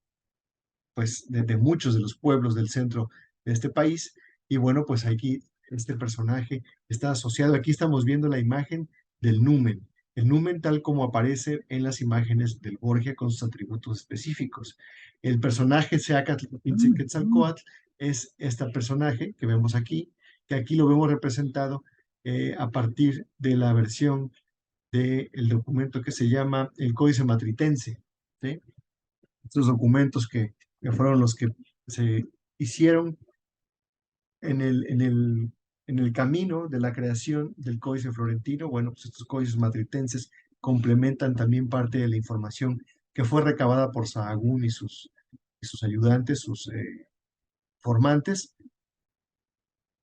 pues, de muchos de los pueblos del centro de este país. Y bueno, pues aquí este personaje está asociado. Aquí estamos viendo la imagen del numen. El numen tal como aparece en las imágenes del Borgia con sus atributos específicos. El personaje Seacatl Quetzalcóatl es este personaje que vemos aquí, que aquí lo vemos representado a partir de la versión del documento que se llama el Códice Matritense, ¿sí? Estos documentos que fueron los que se hicieron en el camino de la creación del Códice Florentino. Bueno, pues estos códices matritenses complementan también parte de la información que fue recabada por Sahagún y sus ayudantes, sus formantes,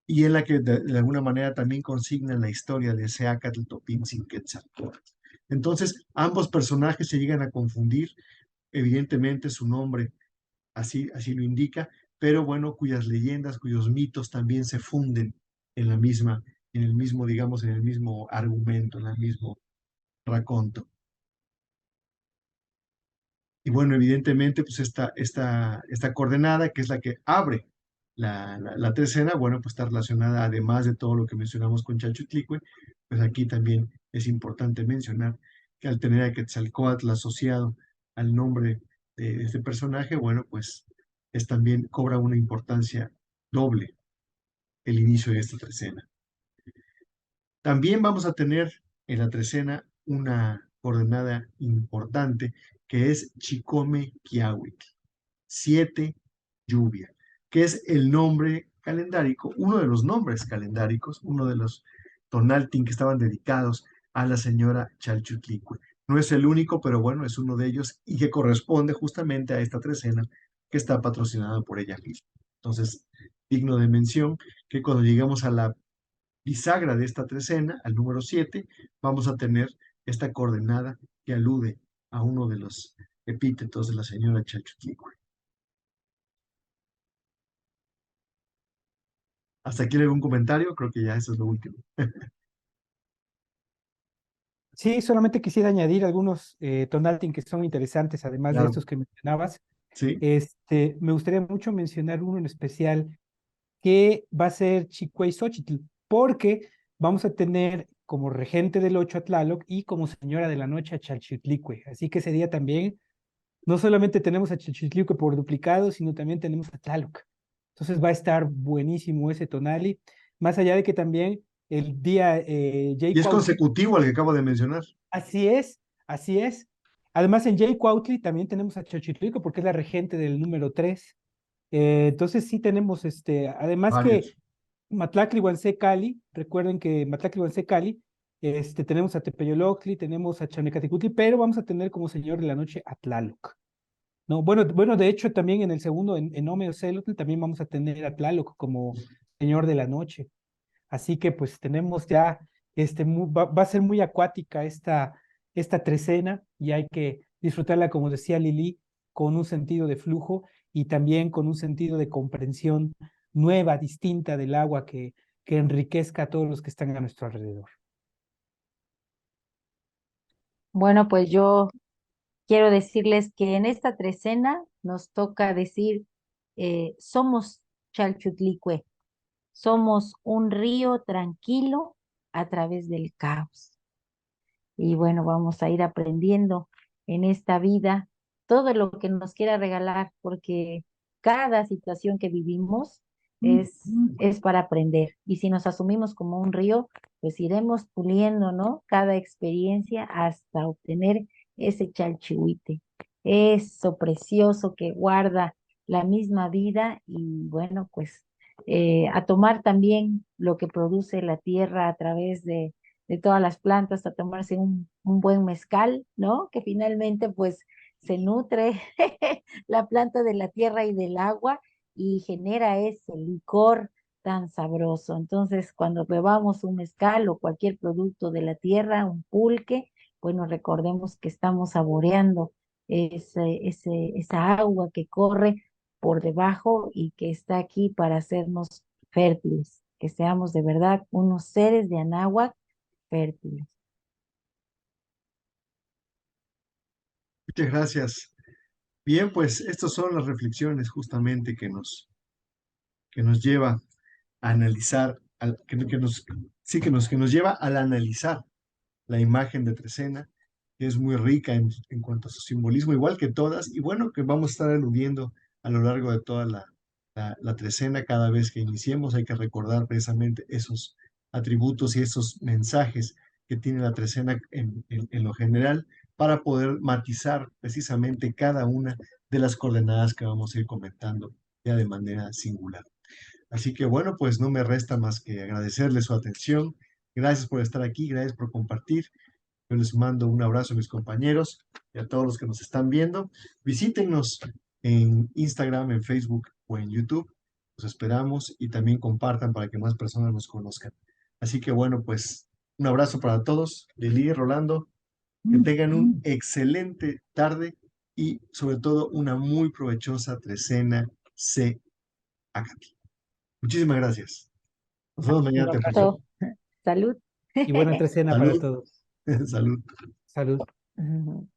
y en la que de alguna manera también consignan la historia de Seacatl Topintzin Quetzalcóatl. Entonces, ambos personajes se llegan a confundir. Evidentemente, su nombre así lo indica, pero bueno, cuyas leyendas, cuyos mitos también se funden en el mismo, digamos, en el mismo argumento, en el mismo raconto. Y bueno, evidentemente, pues esta coordenada, que es la que abre la trecena, bueno, pues está relacionada, además de todo lo que mencionamos con Chalchutlicue, pues aquí también es importante mencionar que al tener a Quetzalcóatl asociado al nombre de este personaje, bueno, pues también cobra una importancia doble el inicio de esta trecena. También vamos a tener en la trecena una coordenada importante que es Chicome Quiahuitl, 7 lluvia, que es el nombre calendárico, uno de los nombres calendáricos, uno de los tonaltin que estaban dedicados a la señora Chalchutlicue. No es el único, pero bueno, es uno de ellos y que corresponde justamente a esta trecena que está patrocinada por ella misma. Entonces, digno de mención que cuando lleguemos a la bisagra de esta trecena, al número 7, vamos a tener esta coordenada que alude a uno de los epítetos de la señora Chalchutlicue. ¿Hasta aquí algún comentario? Creo que ya eso es lo último. Sí, solamente quisiera añadir algunos tonaltin que son interesantes, además de Claro, estos que mencionabas. sí, Me gustaría mucho mencionar uno en especial que va a ser Chicuey-Xochitl, porque vamos a tener como regente del 8 a Tlaloc y como señora de la noche a Chalchutlicue. Así que ese día también, no solamente tenemos a Chalchutlicue por duplicado, sino también tenemos a Tlaloc. Entonces va a estar buenísimo ese tonali, más allá de que también el día y Jay es consecutivo al que acabo de mencionar. así es, así es. Además, en Jay Cuautli también tenemos a Xochitlico porque es la regente del número 3. Entonces sí tenemos, además que Varios. Matlacli Huancé Cali, recuerden que Matlacli Huancé Cali, tenemos a Tepeyoloctli, tenemos a Chanecatecutli, pero vamos a tener como señor de la noche a Tlaloc. No, bueno, de hecho también en el segundo, en Omeo Celotl, también vamos a tener a Tlaloc como señor de la noche. Así que pues tenemos ya va a ser muy acuática esta trecena y hay que disfrutarla, como decía Lili, con un sentido de flujo y también con un sentido de comprensión nueva, distinta del agua que enriquezca a todos los que están a nuestro alrededor. Bueno, pues yo quiero decirles que en esta trecena nos toca decir, somos Chalchutlicue, somos un río tranquilo a través del caos. Y bueno, vamos a ir aprendiendo en esta vida todo lo que nos quiera regalar, porque cada situación que vivimos es para aprender. Y si nos asumimos como un río, pues iremos puliendo, ¿no? Cada experiencia hasta obtener ese chalchihuite, eso precioso que guarda la misma vida y bueno, pues a tomar también lo que produce la tierra a través de todas las plantas, a tomarse un buen mezcal, ¿no? Que finalmente pues se nutre la planta de la tierra y del agua y genera ese licor tan sabroso. Entonces, cuando bebamos un mezcal o cualquier producto de la tierra, un pulque, bueno, recordemos que estamos saboreando esa agua que corre por debajo y que está aquí para hacernos fértiles, que seamos de verdad unos seres de anáhuac fértiles. Muchas gracias. Bien, pues estas son las reflexiones justamente que nos lleva a analizar, que nos lleva al analizar la imagen de Trecena, que es muy rica en cuanto a su simbolismo, igual que todas, y bueno, que vamos a estar aludiendo a lo largo de toda la Trecena. Cada vez que iniciemos hay que recordar precisamente esos atributos y esos mensajes que tiene la Trecena en lo general para poder matizar precisamente cada una de las coordenadas que vamos a ir comentando ya de manera singular. Así que bueno, pues no me resta más que agradecerles su atención. Gracias por estar aquí, gracias por compartir. Yo les mando un abrazo a mis compañeros y a todos los que nos están viendo. Visítenos en Instagram, en Facebook o en YouTube. Los esperamos y también compartan para que más personas nos conozcan. Así que bueno, pues un abrazo para todos. Lili, Rolando, que tengan un excelente tarde y sobre todo una muy provechosa trecena C. Acati. Muchísimas gracias. Nos vemos Un mañana temprano. abrazo Salud. y buena trecena para Salud. todos. Salud. Salud. Ujú.